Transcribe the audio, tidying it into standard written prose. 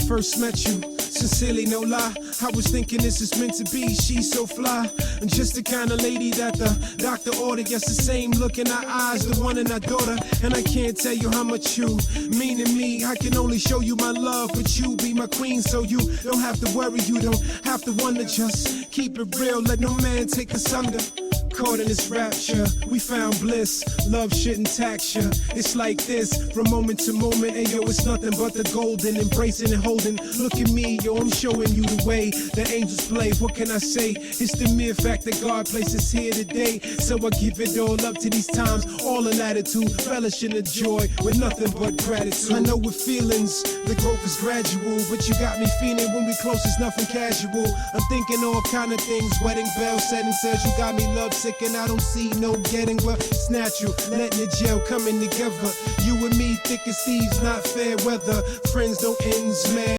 first met you. Sincerely, no lie, I was thinking this is meant to be. She's so fly, and just the kind of lady that the doctor ordered. Yes, the same look in her eyes, the one in her daughter. And I can't tell you how much you mean to me. I can only show you my love, but you be my queen. So you don't have to worry, you don't have to wonder. Just keep it real, let no man take us under. Caught in this rapture, we found bliss. Love shouldn't tax you. It's like this, from moment to moment. And yo, it's nothing but the golden, embracing and holding. Look at me, yo, I'm showing you the way the angels play. What can I say? It's the mere fact that God placed us here today. So I give it all up to these times, all in attitude, relish in the joy with nothing but gratitude. I know with feelings, the growth is gradual, but you got me feeling when we close, it's nothing casual. I'm thinking all kind of things, wedding bells, setting says you got me love sick and I don't see no getting well. It's natural, letting the gel coming together. You and me, thick as thieves, not fair weather. Friends don't ends, man.